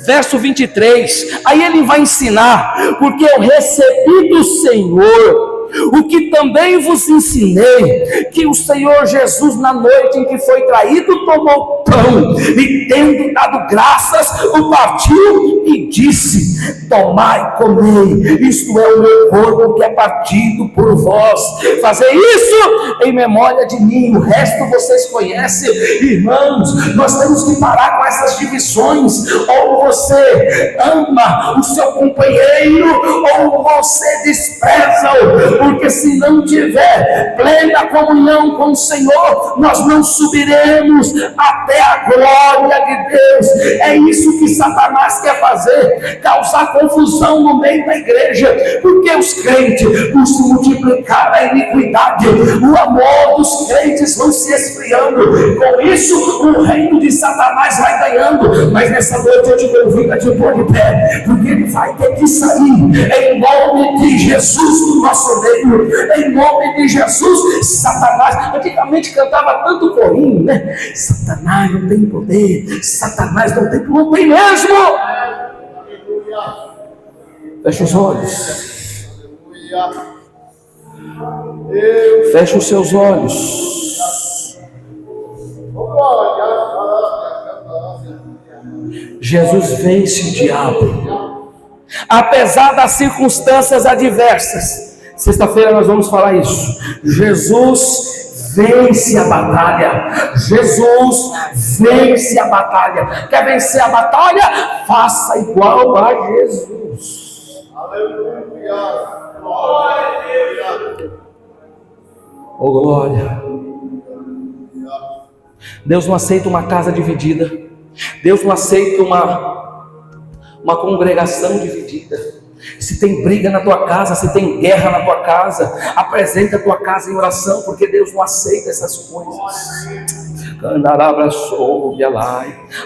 verso 23, aí ele vai ensinar: porque eu recebi do Senhor o que também vos ensinei, que o Senhor Jesus, na noite em que foi traído, tomou pão e, tendo dado graças, o partiu e disse: tomai, comei, isto é o meu corpo que é partido por vós, fazei isso em memória de mim. O resto vocês conhecem. Irmãos, nós temos que parar com essas divisões. Ou você ama o seu companheiro, ou você despreza-o, porque se não tiver plena comunhão com o Senhor, nós não subiremos até a glória de Deus. É isso que Satanás quer fazer, causar confusão no meio da igreja, porque os crentes, por se multiplicar a iniquidade, o amor dos crentes vão se esfriando. Com isso, o reino de Satanás vai ganhando. Mas nessa noite eu te convido a te pôr de pé, porque ele vai ter que sair em nome de Jesus do nosso meio. Em nome de Jesus. Satanás, antigamente cantava tanto corinho, né? Satanás não tem poder, Satanás não tem mesmo. Fecha os olhos. Fecha os seus olhos. Jesus vence o diabo, apesar das circunstâncias adversas. Sexta-feira nós vamos falar isso. Jesus vence a batalha. Jesus vence a batalha. Quer vencer a batalha? Faça igual a Jesus. Aleluia. Oh glória. Deus não aceita uma casa dividida. Deus não aceita uma congregação dividida. Se tem briga na tua casa, se tem guerra na tua casa, apresenta a tua casa em oração, porque Deus não aceita essas coisas.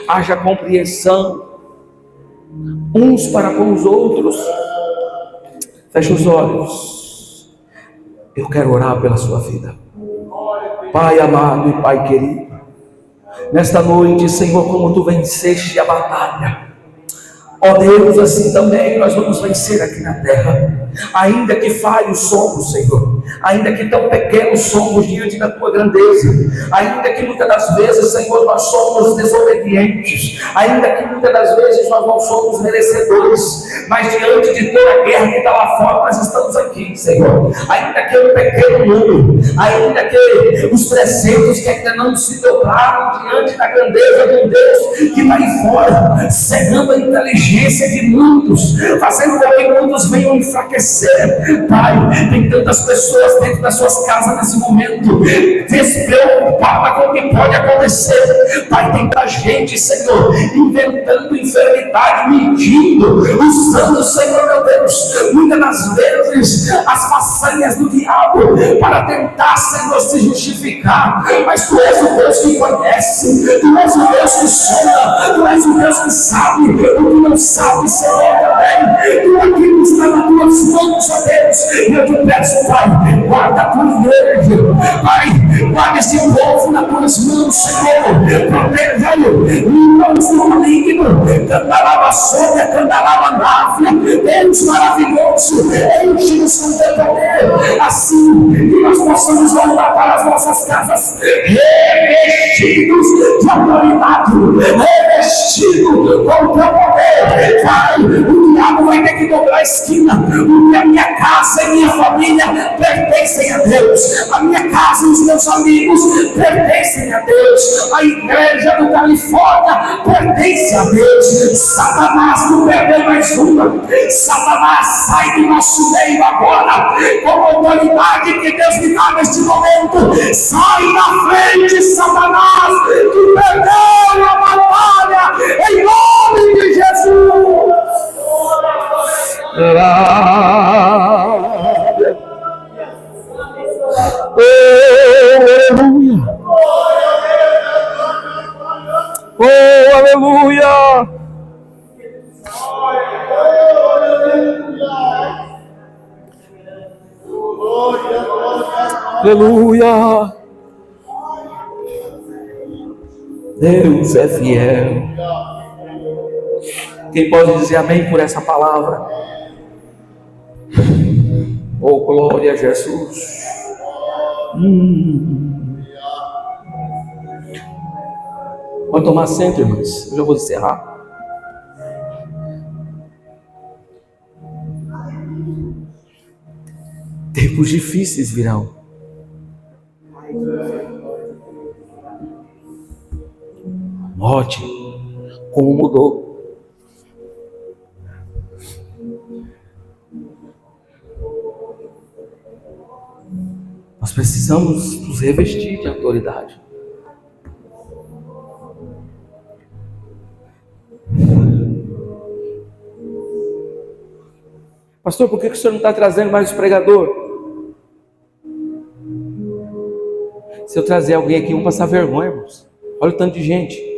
Haja compreensão uns para com os outros. Feche os olhos. Eu quero orar pela sua vida. Pai amado e Pai querido, nesta noite, Senhor, como tu venceste a batalha, ó Deus, assim também nós vamos vencer aqui na terra. Ainda que falhos somos, Senhor, ainda que tão pequenos somos diante da tua grandeza, ainda que muitas das vezes, Senhor, nós somos desobedientes, ainda que muitas das vezes nós não somos merecedores, mas diante de toda a guerra que está lá fora, nós estamos aqui, Senhor. Ainda que um pequeno número, ainda que os 300 que ainda não se dobraram diante da grandeza de um Deus que está aí fora, cegando a inteligência de muitos, fazendo com que muitos venham enfraquecer. Pai, tem tantas pessoas dentro das suas casas nesse momento, despreocupadas com o que pode acontecer. Pai, tem muita gente, Senhor, inventando enfermidade, mentindo, usando, Senhor meu Deus, muitas das vezes as façanhas do diabo para tentar, Senhor, se justificar. Mas Tu és o Deus que conhece, Tu és o Deus que sonda, Tu és o Deus que sabe o que não sabe, Senhor, também. Tu aquilo está nas Tuas mãos, ó Deus. E eu te peço, Pai, guarda a Tua igreja, Pai, guarda esse povo nas Tuas mãos, Senhor. Proteja-o, livra-os do maligno. Candarava sônia, candarava náfia. Deus maravilhoso, enche-nos com Teu poder, assim que nós possamos voltar para as nossas casas revestidos de autoridade, revestidos com o Teu poder. Pai, o diabo vai ter que dobrar a esquina, porque a minha casa e minha família pertencem a Deus, a minha casa e os meus amigos pertencem a Deus, a igreja do Califórnia pertence a Deus. Satanás, tu perdeu mais uma. Satanás, sai do nosso meio agora, com a autoridade que Deus me dá neste momento. Sai da frente, Satanás, tu perdeu a batalha, em nome de Jesus. Aleluia. Oh, aleluia. Aleluia. Deus é fiel. Quem pode dizer amém por essa palavra? Oh, glória a Jesus. Vamos tomar assento, irmãos. Eu já vou encerrar. Tempos difíceis virão. Note como mudou. Nós precisamos nos revestir de autoridade. Pastor, por que o senhor não está trazendo mais os pregadores? Se eu trazer alguém aqui, vão passar vergonha, irmãos. Olha o tanto de gente.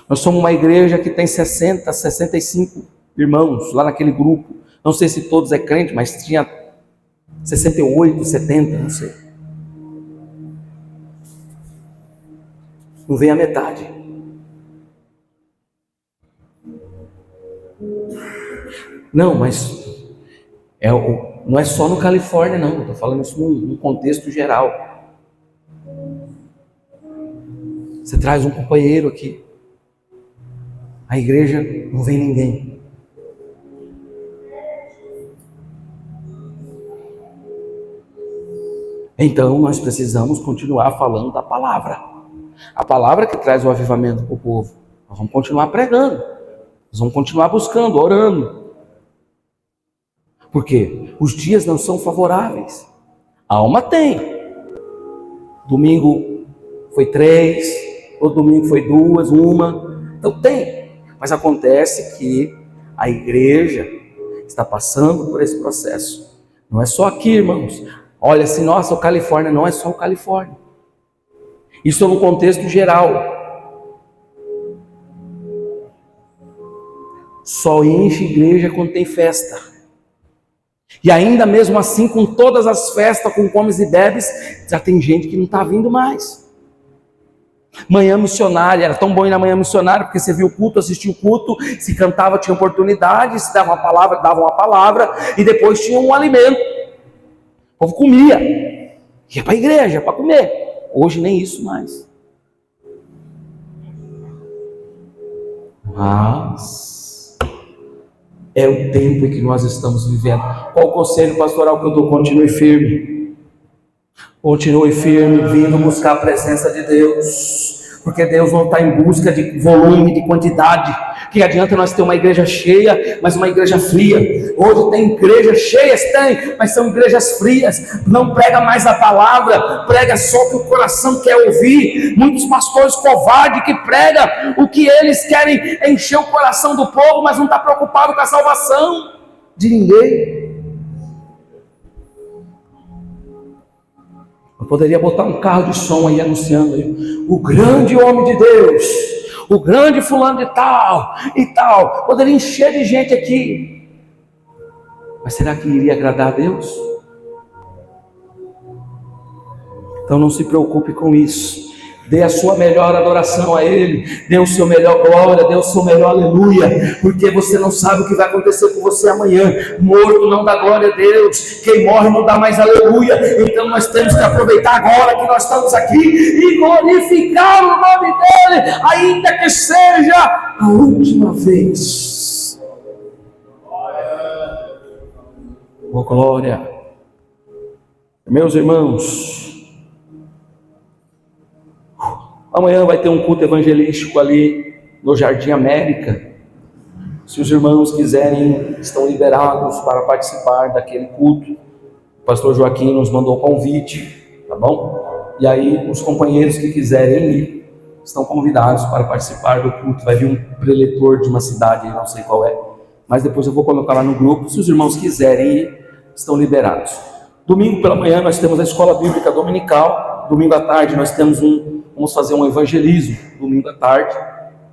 Nós somos uma igreja que tem 60, 65 irmãos lá naquele grupo. Não sei se todos é crente, mas tinha 68, 70, não sei. Não vem a metade. Não, mas não é só no Califórnia, não. Estou falando isso num contexto geral. Você traz um companheiro aqui. A igreja não vem ninguém. Então nós precisamos continuar falando da palavra. A palavra que traz o avivamento para o povo. Nós vamos continuar pregando. Nós vamos continuar buscando, orando. Porque os dias não são favoráveis. A alma tem. Domingo foi 3, outro domingo foi 2, 1. Então tem. Mas acontece que a igreja está passando por esse processo. Não é só aqui, irmãos. Olha assim, nossa, o Califórnia não é só o Califórnia. Isso é no contexto geral. Só enche igreja quando tem festa. E ainda mesmo assim, com todas as festas, com comes e bebes, já tem gente que não está vindo mais. Manhã missionária, era tão bom ir na manhã missionária, porque você viu o culto, assistia o culto, se cantava, tinha oportunidade, se dava uma palavra, e depois tinha um alimento. O povo comia, ia para a igreja para comer. Hoje nem isso mais. Mas é o tempo em que nós estamos vivendo. Qual o conselho pastoral que eu dou? Continue firme. Continue firme, vindo buscar a presença de Deus. porque Deus não está em busca de volume, de quantidade. Que adianta nós ter uma igreja cheia, mas uma igreja fria? Hoje tem igrejas cheias, tem, mas são igrejas frias. Não prega mais a palavra, prega só o que o coração quer ouvir. Muitos pastores covardes que pregam o que eles querem, encher o coração do povo, mas não está preocupado com a salvação de ninguém. Eu poderia botar um carro de som aí anunciando aí, o grande homem de Deus, o grande fulano de tal e tal. Poderia encher de gente aqui, mas será que iria agradar a Deus? Então não se preocupe com isso. Dê a sua melhor adoração a Ele, dê o seu melhor glória, dê o seu melhor aleluia, porque você não sabe o que vai acontecer com você amanhã. Morto não dá glória a Deus, quem morre não dá mais aleluia. Então nós temos que aproveitar agora que nós estamos aqui e glorificar o nome dEle, ainda que seja a última vez. Oh glória! Meus irmãos, amanhã vai ter um culto evangelístico ali no Jardim América. Se os irmãos quiserem, estão liberados para participar daquele culto. O pastor Joaquim nos mandou convite, tá bom? E aí os companheiros que quiserem ir, estão convidados para participar do culto. Vai vir um preletor de uma cidade, não sei qual é, mas depois eu vou colocar lá no grupo. Se os irmãos quiserem ir, estão liberados. Domingo pela manhã nós temos a escola bíblica dominical. Domingo à tarde nós temos vamos fazer um evangelismo, domingo à tarde,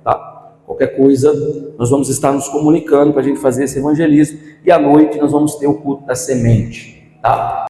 tá? Qualquer coisa, nós vamos estar nos comunicando para a gente fazer esse evangelismo, e à noite nós vamos ter o culto da semente, tá?